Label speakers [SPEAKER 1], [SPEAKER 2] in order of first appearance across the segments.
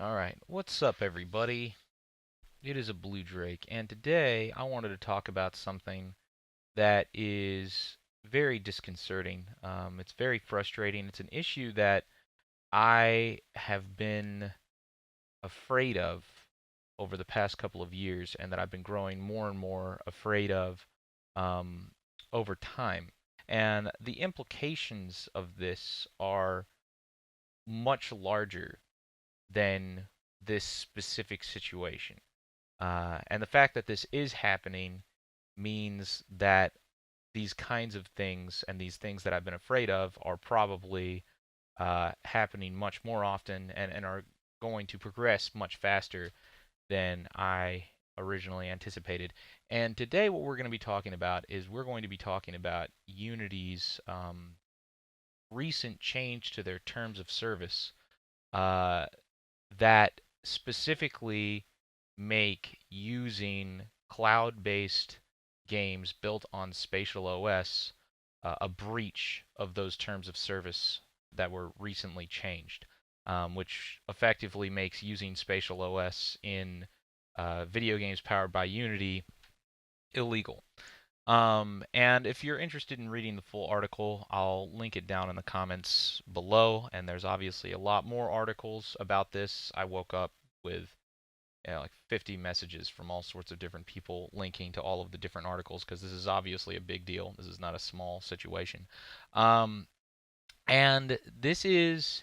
[SPEAKER 1] Alright, what's up everybody? It is a Blue Drake, and today I wanted to talk about something that is very disconcerting. It's very frustrating. It's an issue that I have been afraid of over the past couple of years, and that I've been growing more and more afraid of um, over time. And the implications of this are much larger than this specific situation. And the fact that this is happening means that these kinds of things and these things that I've been afraid of are probably happening much more often and are going to progress much faster than I originally anticipated. And today, what we're going to be talking about is we're going to be talking about Unity's recent change to their terms of service uh, that specifically make using cloud-based games built on SpatialOS a breach of those terms of service that were recently changed, which effectively makes using SpatialOS in video games powered by Unity illegal. And if you're interested in reading the full article, I'll link it down in the comments below. And there's obviously a lot more articles about this. I woke up with like 50 messages from all sorts of different people linking to all of the different articles because this is obviously a big deal. This is not a small situation. Um, and this is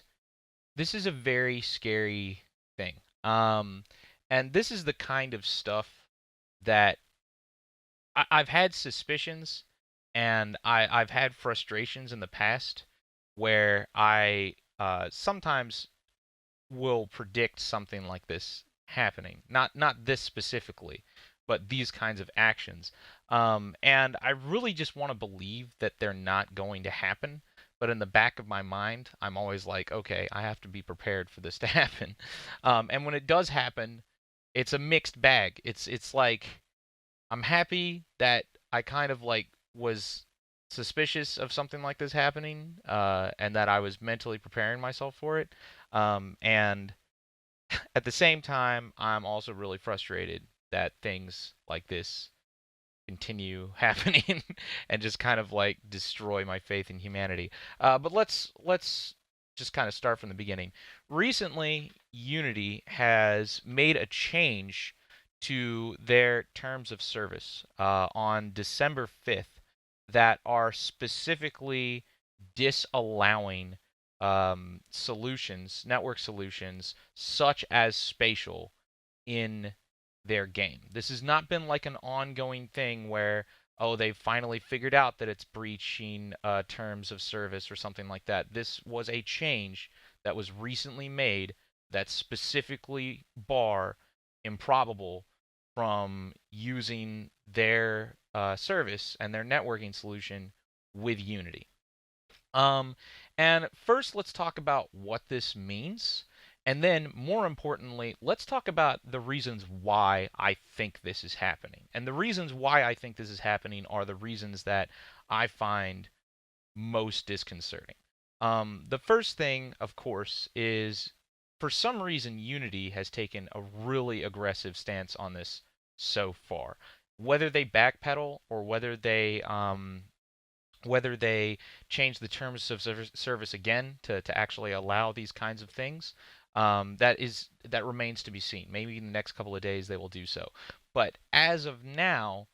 [SPEAKER 1] a very scary thing. And this is the kind of stuff that I've had suspicions and I've had frustrations in the past where I sometimes will predict something like this happening. Not this specifically, but these kinds of actions. And I really just want to believe that they're not going to happen. But in the back of my mind, I'm always like, okay, I have to be prepared for this to happen. And when it does happen, it's a mixed bag. It's like I'm happy that I kind of like was suspicious of something like this happening, and that I was mentally preparing myself for it. And at the same time, I'm also really frustrated that things like this continue happening and just kind of like destroy my faith in humanity. But let's just kind of start from the beginning. Recently, Unity has made a change to their terms of service on December 5th that are specifically disallowing solutions, network solutions such as spatial in their game. This has not been like an ongoing thing where, oh, they've finally figured out that it's breaching terms of service or something like that. This was a change that was recently made that specifically bar Improbable from using their service and their networking solution with Unity. Um, and first, let's talk about what this means. And then, more importantly, let's talk about the reasons why I think this is happening. And the reasons why I think this is happening are the reasons that I find most disconcerting. The first thing, of course, is for some reason Unity has taken a really aggressive stance on this so far. Whether they backpedal or whether they change the terms of service again to actually allow these kinds of things, that remains to be seen. Maybe in the next couple of days they will do so. But as of now,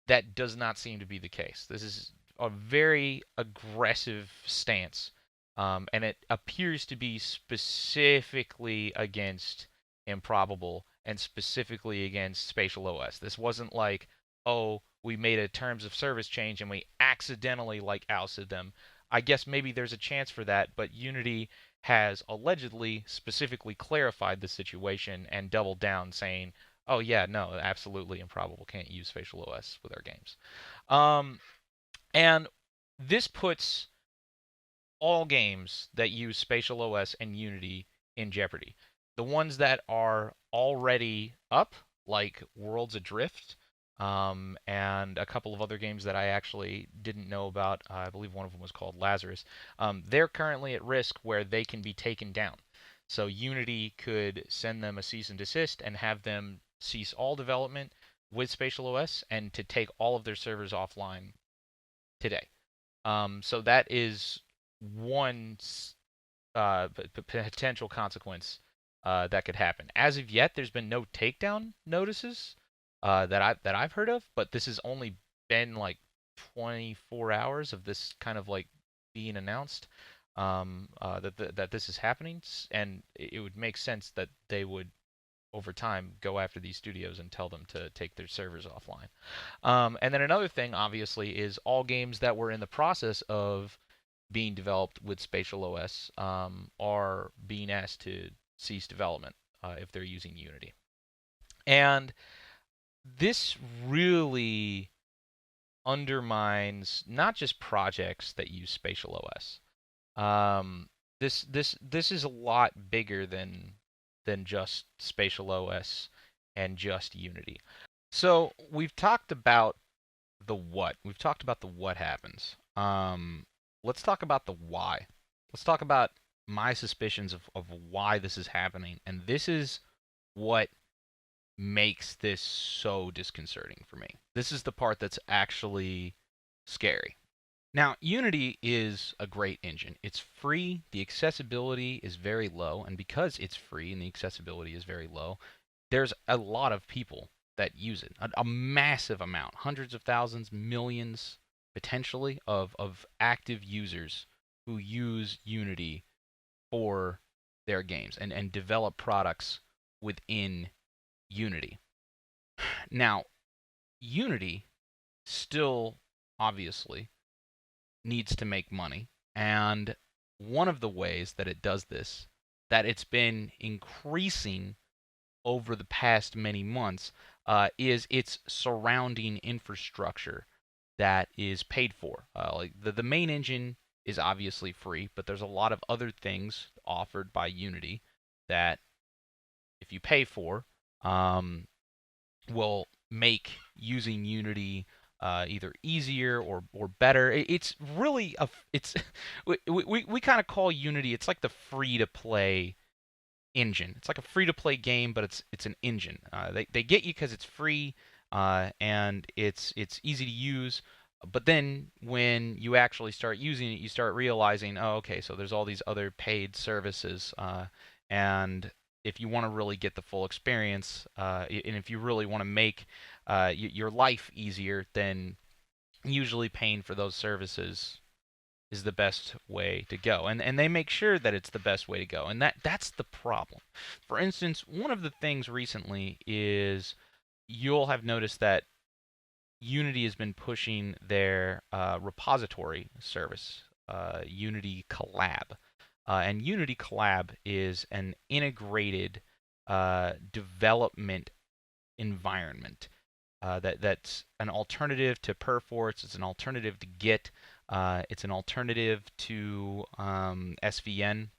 [SPEAKER 1] that does not seem to be the case. This is a very aggressive stance, and it appears to be specifically against Improbable and specifically against SpatialOS. This wasn't like, oh, we made a terms of service change and we accidentally like ousted them. I guess maybe there's a chance for that, but Unity has allegedly specifically clarified the situation and doubled down, saying, "Oh yeah, no, absolutely Improbable can't use SpatialOS with our games." Um, and this puts all games that use SpatialOS and Unity in jeopardy. The ones that are already up, like Worlds Adrift, and a couple of other games that I actually didn't know about. I believe one of them was called Lazarus. They're currently at risk where they can be taken down. So Unity could send them a cease and desist and have them cease all development with SpatialOS and to take all of their servers offline today. So that is one potential consequence that could happen. As of yet, there's been no takedown notices that I've heard of, but this has only been like 24 hours of this kind of like being announced that this is happening, and it would make sense that they would over time go after these studios and tell them to take their servers offline. And then another thing, obviously, is all games that were in the process of being developed with SpatialOS are being asked to cease development if they're using Unity. And this really undermines not just projects that use SpatialOS. This is a lot bigger than just SpatialOS and just Unity. So we've talked about the what. We've talked about the what happens. Let's talk about the why. Let's talk about my suspicions of why this is happening. And this is what makes this so disconcerting for me. This is the part that's actually scary. Now, Unity is a great engine. It's free, the accessibility is very low, and because it's free and the accessibility is very low, there's a lot of people that use it. A massive amount, hundreds of thousands, millions potentially of active users who use Unity for their games and develop products within Unity. Now, Unity still obviously needs to make money, and one of the ways that it does this, that it's been increasing over the past many months, is its surrounding infrastructure that is paid for. Like the main engine is obviously free, but there's a lot of other things offered by Unity that, if you pay for, will make using Unity either easier or better. It's really it's we kind of call Unity, it's like the free to play engine. It's like a free to play game, but it's an engine. They get you because it's free and it's easy to use. But then when you actually start using it, you start realizing, oh, okay, so there's all these other paid services, and if you want to really get the full experience, and if you really want to make your life easier, then usually paying for those services is the best way to go. And they make sure that it's the best way to go. And that's the problem. For instance, one of the things recently is you'll have noticed that Unity has been pushing their repository service, Unity Collab. And Unity Collab is an integrated development environment that's an alternative to Perforce. It's an alternative to Git. It's an alternative to SVN,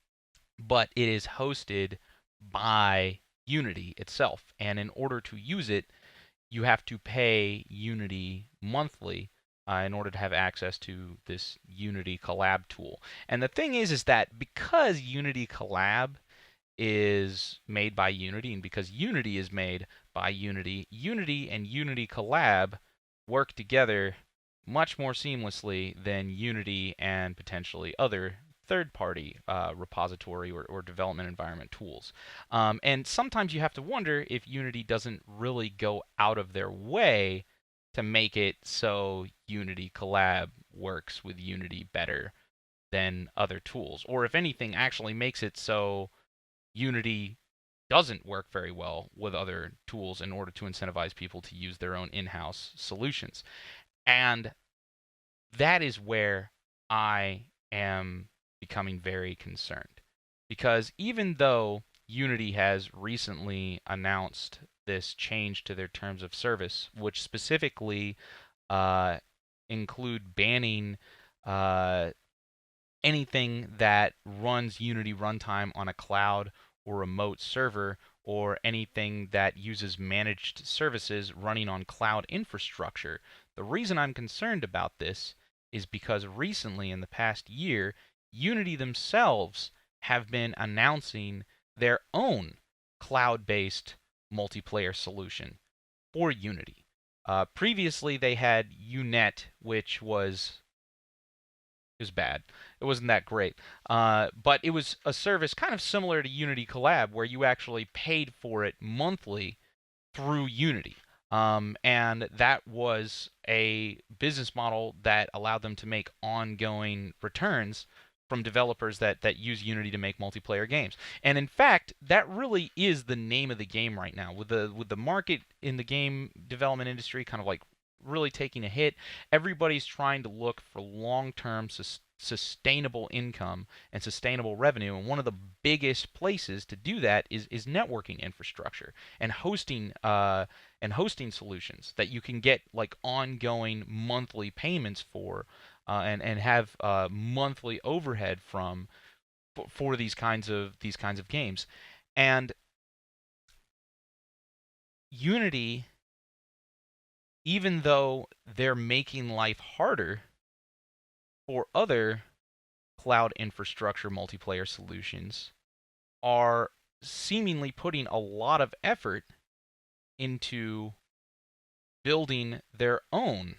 [SPEAKER 1] but it is hosted by Unity itself. And in order to use it, you have to pay Unity monthly in order to have access to this Unity Collab tool. And the thing is that because Unity Collab is made by Unity, and because Unity is made by Unity, Unity and Unity Collab work together much more seamlessly than Unity and potentially other third-party repository or development environment tools. And sometimes you have to wonder if Unity doesn't really go out of their way to make it so Unity Collab works with Unity better than other tools, or if anything, actually makes it so Unity doesn't work very well with other tools in order to incentivize people to use their own in-house solutions. And that is where I am becoming very concerned. Because even though Unity has recently announced this change to their terms of service, which specifically include banning anything that runs Unity runtime on a cloud or remote server, or anything that uses managed services running on cloud infrastructure. The reason I'm concerned about this is because recently, in the past year, Unity themselves have been announcing their own cloud-based multiplayer solution for Unity. Previously, they had Unet, which was bad. It wasn't that great. But it was a service kind of similar to Unity Collab, where you actually paid for it monthly through Unity. And that was a business model that allowed them to make ongoing returns from developers that use Unity to make multiplayer games. And in fact, that really is the name of the game right now. With the market in the game development industry kind of like really taking a hit, everybody's trying to look for long-term sustainable income and sustainable revenue, and one of the biggest places to do that is networking infrastructure and hosting solutions that you can get like ongoing monthly payments for, and have monthly overhead from for these kinds of games. And Unity, even though they're making life harder for other cloud infrastructure multiplayer solutions, are seemingly putting a lot of effort into building their own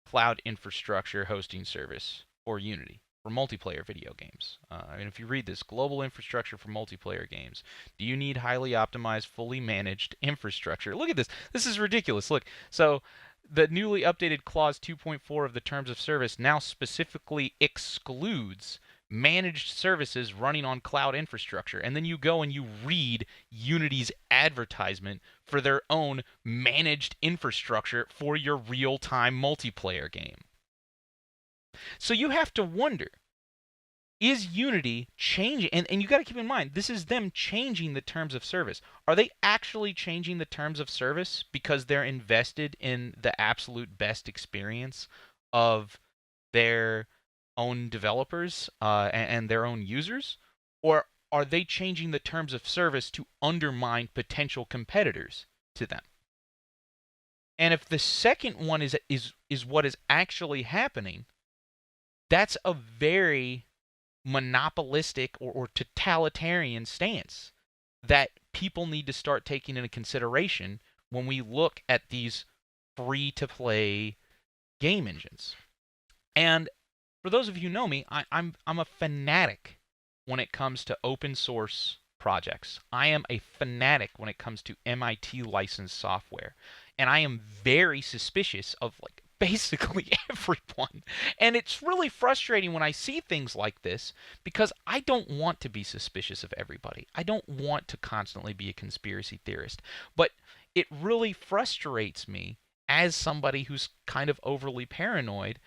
[SPEAKER 1] cloud infrastructure hosting service for Unity for multiplayer video games. And if you read this, global infrastructure for multiplayer games. Do you need highly optimized, fully managed infrastructure? Look at this. This is ridiculous. Look, so the newly updated Clause 2.4 of the Terms of Service now specifically excludes managed services running on cloud infrastructure. And then you go and you read Unity's advertisement for their own managed infrastructure for your real-time multiplayer game. So you have to wonder, is Unity changing? And you got to keep in mind, this is them changing the terms of service. Are they actually changing the terms of service because they're invested in the absolute best experience of their own developers and their own users? Or are they changing the terms of service to undermine potential competitors to them? And if the second one is what is actually happening, that's a very monopolistic or totalitarian stance that people need to start taking into consideration when we look at these free-to-play game engines. And for those of you who know me, I'm a fanatic when it comes to open source projects. I am a fanatic when it comes to MIT licensed software. And I am very suspicious of like basically everyone. And it's really frustrating when I see things like this because I don't want to be suspicious of everybody. I don't want to constantly be a conspiracy theorist. But it really frustrates me as somebody who's kind of overly paranoid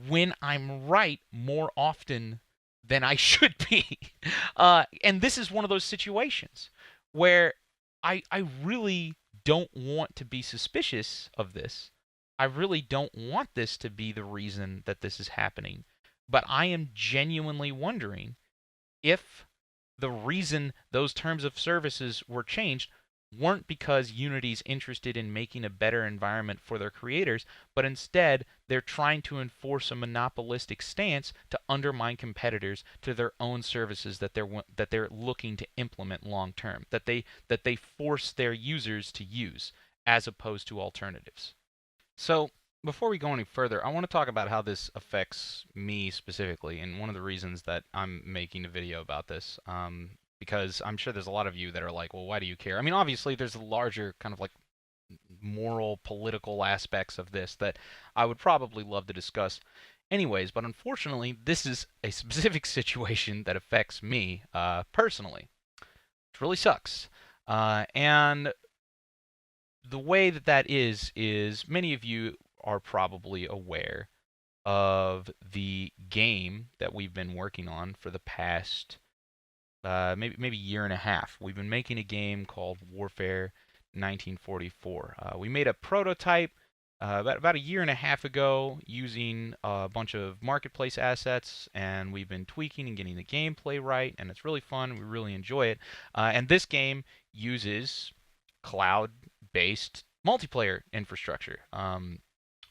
[SPEAKER 1] when I'm right more often than I should be. And this is one of those situations where I really don't want to be suspicious of this. I really don't want this to be the reason that this is happening. But I am genuinely wondering if the reason those terms of services were changed weren't because Unity's interested in making a better environment for their creators, but instead they're trying to enforce a monopolistic stance to undermine competitors to their own services that they're looking to implement long term, that they force their users to use as opposed to alternatives. So before we go any further, I want to talk about how this affects me specifically, and one of the reasons that I'm making a video about this. Because I'm sure there's a lot of you that are like, well, why do you care? I mean, obviously, there's a larger kind of like moral, political aspects of this that I would probably love to discuss anyways, but unfortunately, this is a specific situation that affects me personally, which really sucks. And the way that is many of you are probably aware of the game that we've been working on for the past maybe year and a half. We've been making a game called Warfare 1944. We made a prototype about a year and a half ago using a bunch of marketplace assets, and we've been tweaking and getting the gameplay right, and it's really fun. We really enjoy it. And this game uses cloud-based multiplayer infrastructure.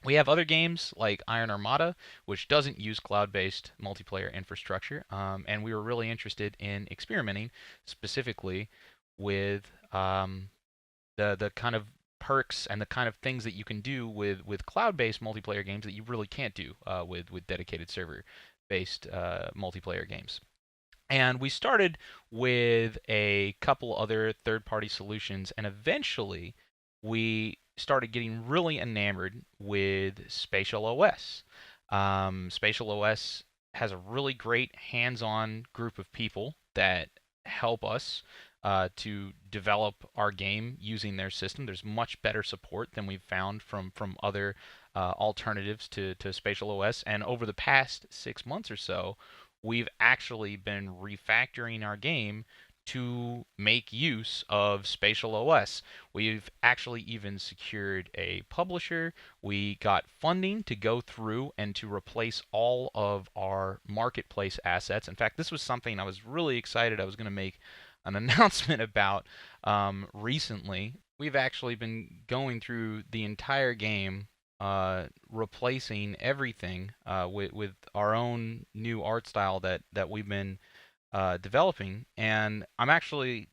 [SPEAKER 1] We have other games like Iron Armada, which doesn't use cloud-based multiplayer infrastructure, and we were really interested in experimenting specifically with the kind of perks and the kind of things that you can do with cloud-based multiplayer games that you really can't do with dedicated server-based multiplayer games. And we started with a couple other third-party solutions, and eventually we started getting really enamored with SpatialOS. SpatialOS has a really great hands-on group of people that help us to develop our game using their system. There's much better support than we've found from other alternatives to SpatialOS. And over the past 6 months or so, we've actually been refactoring our game to make use of SpatialOS. We've actually even secured a publisher. We got funding to go through and to replace all of our marketplace assets. In fact, this was something I was really excited I was going to make an announcement about recently. We've actually been going through the entire game, replacing everything with our own new art style that we've been developing. And I'm actually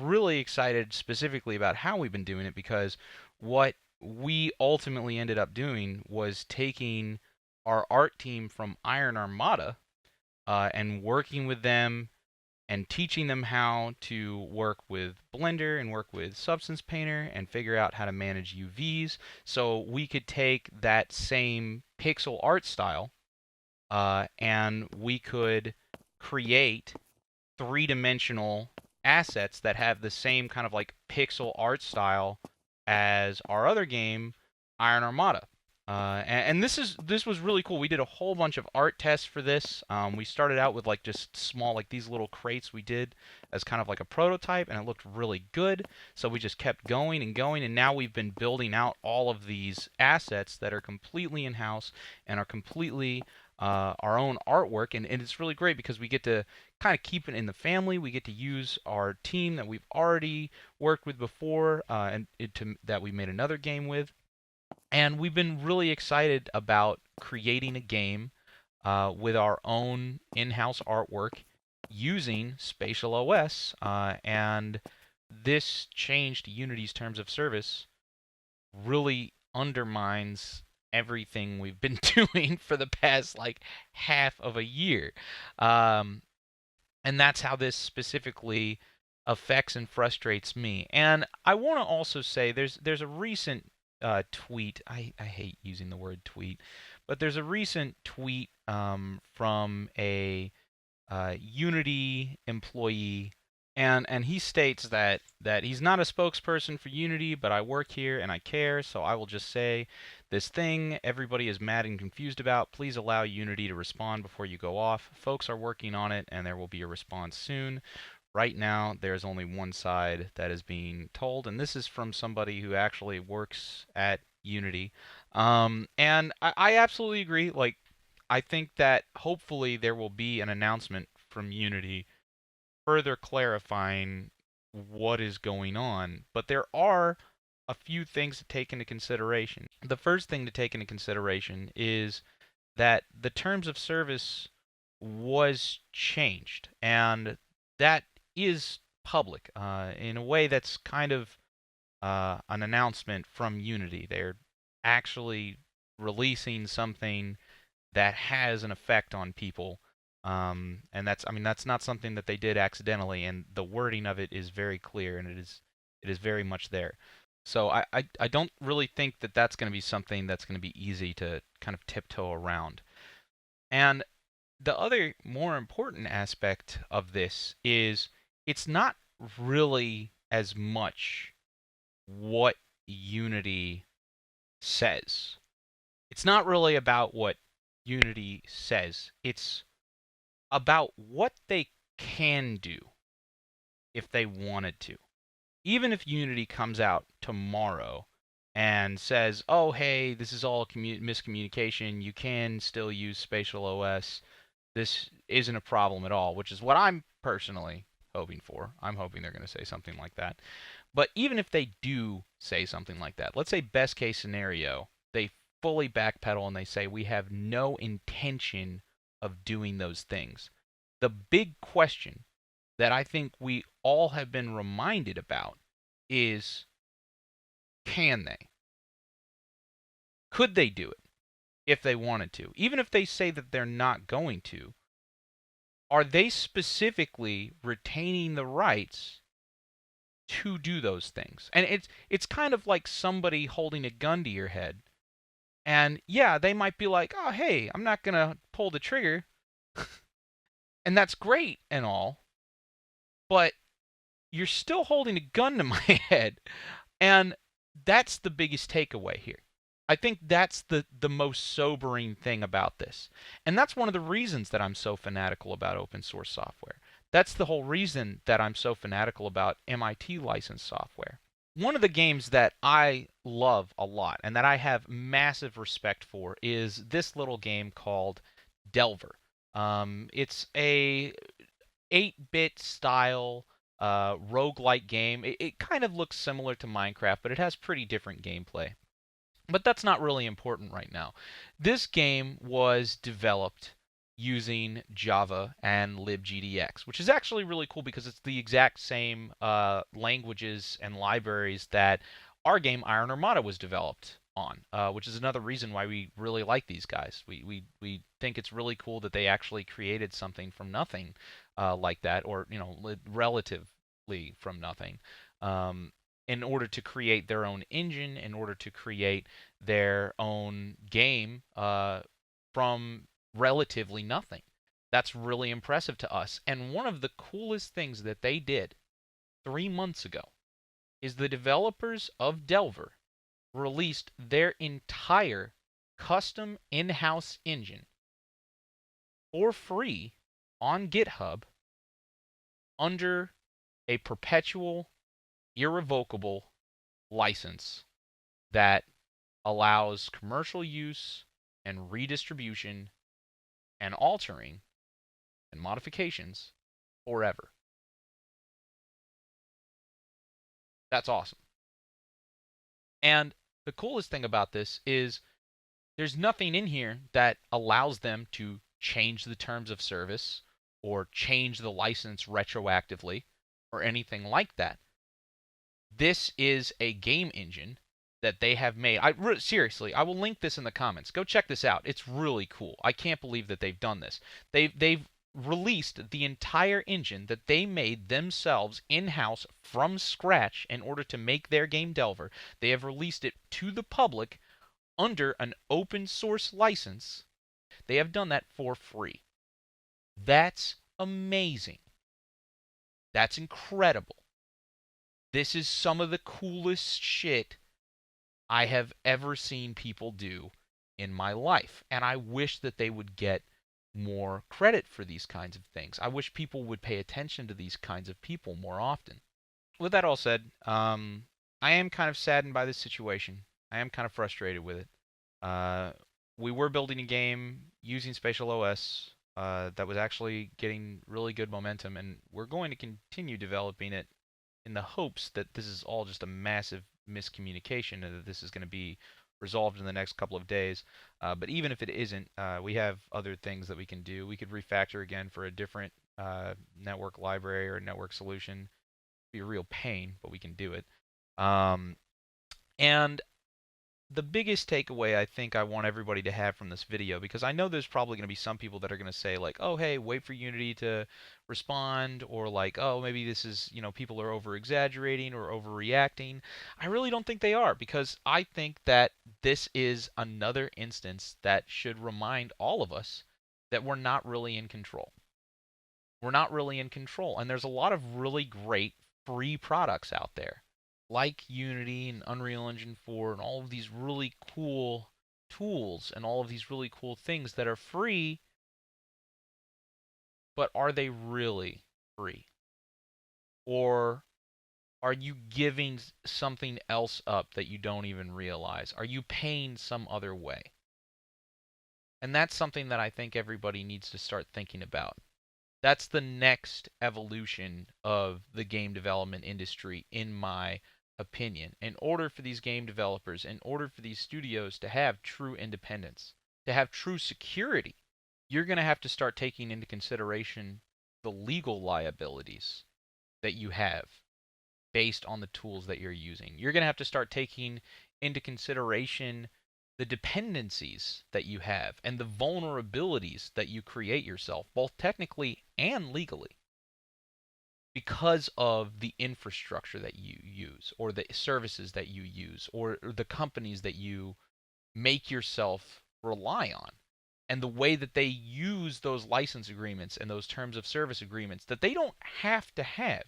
[SPEAKER 1] really excited specifically about how we've been doing it, because what we ultimately ended up doing was taking our art team from Iron Armada and working with them and teaching them how to work with Blender and work with Substance Painter and figure out how to manage UVs, so we could take that same pixel art style and we could create three-dimensional assets that have the same kind of like pixel art style as our other game, Iron Armada. And this was really cool. We did a whole bunch of art tests for this. We started out with like just small, like these little crates we did as kind of like a prototype, and it looked really good. So we just kept going and going, and now we've been building out all of these assets that are completely in-house and are completely our own artwork, and it's really great because we get to kind of keep it in the family. We get to use our team that we've already worked with before, that we made another game with, and we've been really excited about creating a game with our own in-house artwork using SpatialOS, and this change to Unity's terms of service really undermines everything we've been doing for the past like half of a year. Um, and that's how this specifically affects and frustrates me. And I want to also say there's a recent tweet. I hate using the word tweet, but there's a recent tweet from a Unity employee, and he states that he's not a spokesperson for Unity, but I work here and I care, so I will just say this thing everybody is mad and confused about. Please allow Unity to respond before you go off. Folks are working on it, and there will be a response soon. Right now, there's only one side that is being told, and this is from somebody who actually works at Unity. And I absolutely agree. Like, I think that hopefully there will be an announcement from Unity further clarifying what is going on. But there are a few things to take into consideration. The first thing to take into consideration is that the terms of service was changed, and that is public in a way that's kind of an announcement from Unity. They're actually releasing something that has an effect on people. And that's not something that they did accidentally, and the wording of it is very clear, and it is very much there. So I don't really think that that's going to be something that's going to be easy to kind of tiptoe around. And the other more important aspect of this is it's not really as much what Unity says. It's not really about what Unity says. It's about what they can do if they wanted to. Even if Unity comes out tomorrow and says, "Oh, hey, this is all miscommunication. You can still use SpatialOS. This isn't a problem at all," which is what I'm personally hoping for. I'm hoping they're going to say something like that. But even if they do say something like that, let's say best case scenario, they fully backpedal and they say we have no intention of doing those things. The big question that I think we all have been reminded about is, can they? Could they do it if they wanted to? Even if they say that they're not going to, are they specifically retaining the rights to do those things? And it's kind of like somebody holding a gun to your head. And yeah, they might be like, "Oh, hey, I'm not going to pull the trigger." And that's great and all, but you're still holding a gun to my head. And that's the biggest takeaway here. I think that's the most sobering thing about this. And that's one of the reasons that I'm so fanatical about open source software. That's the whole reason that I'm so fanatical about MIT licensed software. One of the games that I love a lot and that I have massive respect for is this little game called Delvar. It's a 8-bit style roguelike game. It kind of looks similar to Minecraft, but it has pretty different gameplay. But that's not really important right now. This game was developed using Java and libgdx, which is actually really cool because it's the exact same languages and libraries that our game Iron Armada was developed on, which is another reason why we really like these guys. We think it's really cool that they actually created something from nothing like that, or relatively from nothing. In order to create their own engine, in order to create their own game from relatively nothing. That's really impressive to us. And one of the coolest things that they did 3 months ago is the developers of Delvar released their entire custom in-house engine for free on GitHub under a perpetual, irrevocable license that allows commercial use and redistribution and altering and modifications forever. That's awesome. And the coolest thing about this is there's nothing in here that allows them to change the terms of service or change the license retroactively or anything like that. This is a game engine that they have made. Seriously, I will link this in the comments. Go check this out. It's really cool. I can't believe that they've done this. They've released the entire engine that they made themselves in-house from scratch in order to make their game Delvar. They have released it to the public under an open source license. They have done that for free. That's amazing. That's incredible. This is some of the coolest shit I have ever seen people do in my life. And I wish that they would get more credit for these kinds of things. I wish people would pay attention to these kinds of people more often. With that all said, I am kind of saddened by this situation. I am kind of frustrated with it. We were building a game using SpatialOS that was actually getting really good momentum, and we're going to continue developing it in the hopes that this is all just a massive miscommunication and that this is going to be resolved in the next couple of days. But even if it isn't, we have other things that we can do. We could refactor again for a different network library or network solution. It'd be a real pain, but we can do it. And the biggest takeaway I think I want everybody to have from this video, because I know there's probably going to be some people that are going to say like, oh, hey, wait for Unity to respond, or like, oh, maybe this is, people are over-exaggerating or overreacting. I really don't think they are, because I think that this is another instance that should remind all of us that we're not really in control. We're not really in control, and there's a lot of really great free products out there, like Unity and Unreal Engine 4 and all of these really cool tools and all of these really cool things that are free, but are they really free? Or are you giving something else up that you don't even realize? Are you paying some other way? And that's something that I think everybody needs to start thinking about. That's the next evolution of the game development industry, in my opinion, in order for these game developers, in order for these studios to have true independence, to have true security, you're going to have to start taking into consideration the legal liabilities that you have based on the tools that you're using. You're going to have to start taking into consideration the dependencies that you have and the vulnerabilities that you create yourself, both technically and legally, because of the infrastructure that you use, or the services that you use, or the companies that you make yourself rely on, and the way that they use those license agreements and those terms of service agreements that they don't have to have,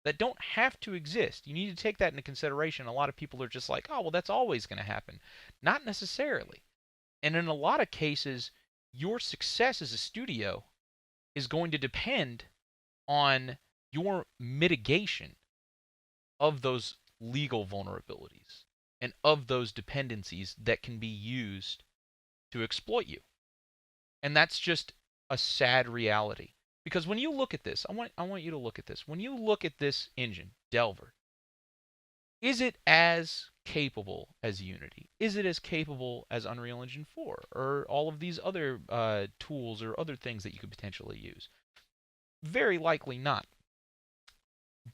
[SPEAKER 1] that don't have to exist. You need to take that into consideration. A lot of people are just like, oh, well, that's always going to happen. Not necessarily. And in a lot of cases, your success as a studio is going to depend on your mitigation of those legal vulnerabilities and of those dependencies that can be used to exploit you. And that's just a sad reality. Because when you look at this, I want you to look at this. When you look at this engine, Delvar, is it as capable as Unity? Is it as capable as Unreal Engine 4 or all of these other tools or other things that you could potentially use? Very likely not.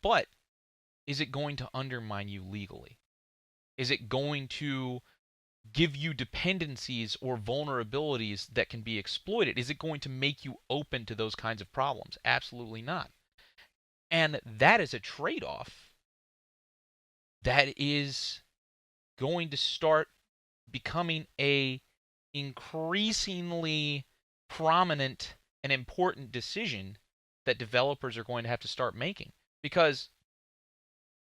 [SPEAKER 1] But is it going to undermine you legally? Is it going to give you dependencies or vulnerabilities that can be exploited? Is it going to make you open to those kinds of problems? Absolutely not. And that is a trade-off that is going to start becoming a increasingly prominent and important decision that developers are going to have to start making. Because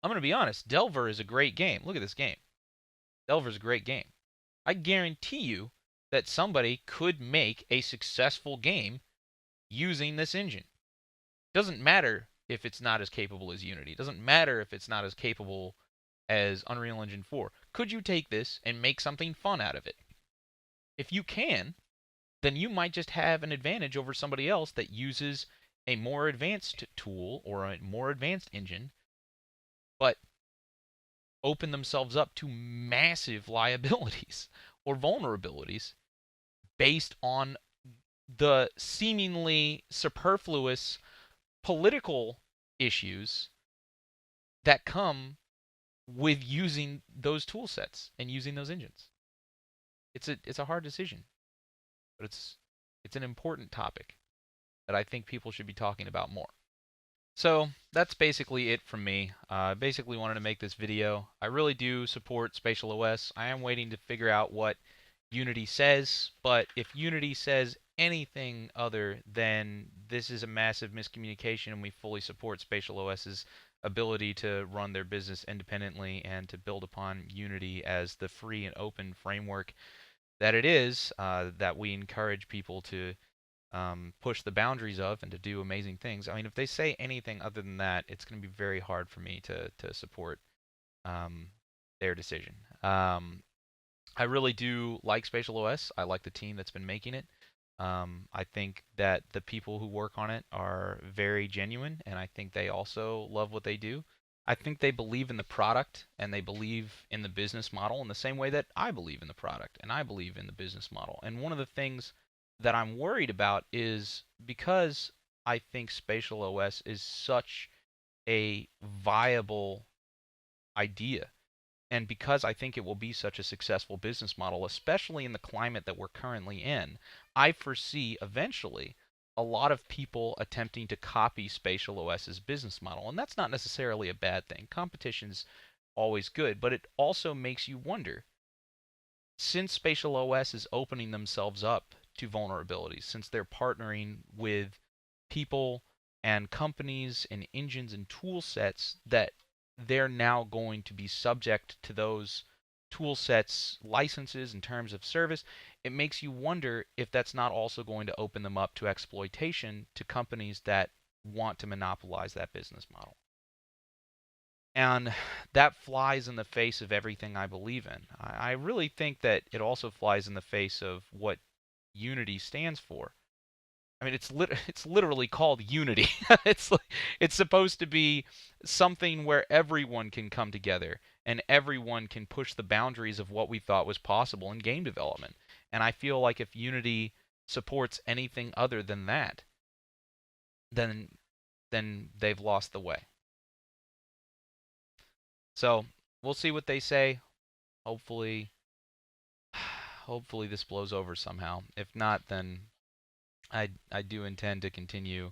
[SPEAKER 1] I'm going to be honest, Delvar is a great game. Look at this game. Delvar is a great game. I guarantee you that somebody could make a successful game using this engine. Doesn't matter if it's not as capable as Unity. Doesn't matter if it's not as capable as Unreal Engine 4. Could you take this and make something fun out of it? If you can, then you might just have an advantage over somebody else that uses a more advanced tool or a more advanced engine, but open themselves up to massive liabilities or vulnerabilities based on the seemingly superfluous political issues that come with using those tool sets and using those engines. It's a hard decision, but it's an important topic that I think people should be talking about more. So that's basically it from me. Basically wanted to make this video. I really do support SpatialOS. I am waiting to figure out what Unity says, but if Unity says anything other than this is a massive miscommunication and we fully support SpatialOS's ability to run their business independently and to build upon Unity as the free and open framework that it is, that we encourage people to push the boundaries of and to do amazing things. I mean, if they say anything other than that, it's going to be very hard for me to support their decision. I really do like SpatialOS. I like the team that's been making it. I think that the people who work on it are very genuine, and I think they also love what they do. I think they believe in the product and they believe in the business model in the same way that I believe in the product and I believe in the business model. And one of the things that I'm worried about is because I think SpatialOS is such a viable idea, and because I think it will be such a successful business model, especially in the climate that we're currently in, I foresee eventually a lot of people attempting to copy SpatialOS's business model. And that's not necessarily a bad thing. Competition's always good, but it also makes you wonder, since SpatialOS is opening themselves up to vulnerabilities, since they're partnering with people and companies and engines and tool sets that they're now going to be subject to those tool sets licenses in terms of service, it makes you wonder if that's not also going to open them up to exploitation to companies that want to monopolize that business model. And that flies in the face of everything I believe in. I really think that it also flies in the face of what Unity stands for. I mean, it's literally called Unity. It's supposed to be something where everyone can come together and everyone can push the boundaries of what we thought was possible in game development. And I feel like if Unity supports anything other than that, then they've lost the way. So we'll see what they say. Hopefully, hopefully this blows over somehow. If not, then I do intend to continue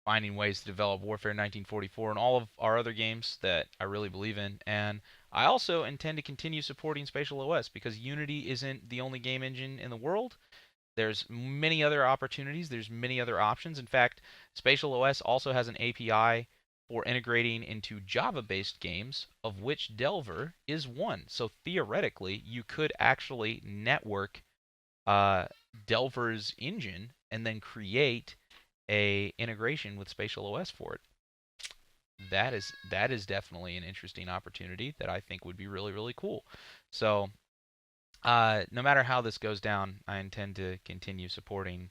[SPEAKER 1] finding ways to develop Warfare 1944 and all of our other games that I really believe in. And I also intend to continue supporting SpatialOS because Unity isn't the only game engine in the world. There's many other opportunities. There's many other options. In fact, SpatialOS also has an API for integrating into Java-based games, of which Delvar is one. So theoretically, you could actually network Delvar's engine and then create a integration with SpatialOS for it. That is definitely an interesting opportunity that I think would be really, really cool. So no matter how this goes down, I intend to continue supporting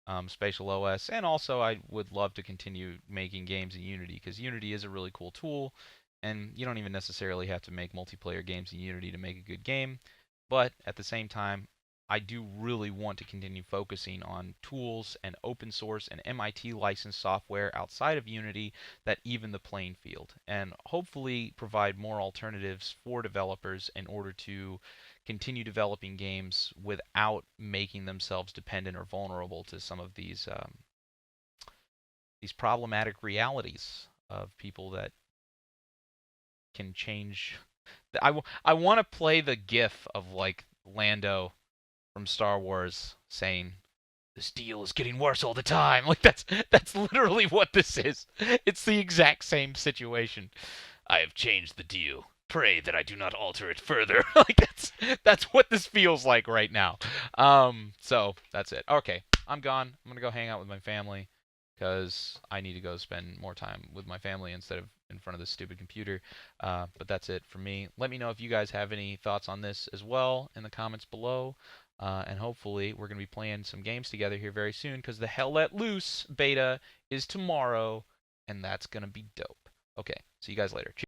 [SPEAKER 1] SpatialOS, and also I would love to continue making games in Unity because Unity is a really cool tool, and you don't even necessarily have to make multiplayer games in Unity to make a good game. But at the same time, I do really want to continue focusing on tools and open source and MIT licensed software outside of Unity that even the playing field, and hopefully provide more alternatives for developers in order to continue developing games without making themselves dependent or vulnerable to some of these problematic realities of people that can change. I want to play the GIF of like Lando from Star Wars saying, "This deal is getting worse all the time." Like that's literally what this is. It's the exact same situation. I have changed the deal. Pray that I do not alter it further. Like that's what this feels like right now. So that's it. Okay, I'm gone. I'm gonna go hang out with my family because I need to go spend more time with my family instead of in front of this stupid computer. But that's it for me. Let me know if you guys have any thoughts on this as well in the comments below. And hopefully we're going to be playing some games together here very soon because the Hell Let Loose beta is tomorrow, and that's going to be dope. Okay, see you guys later. Cheers.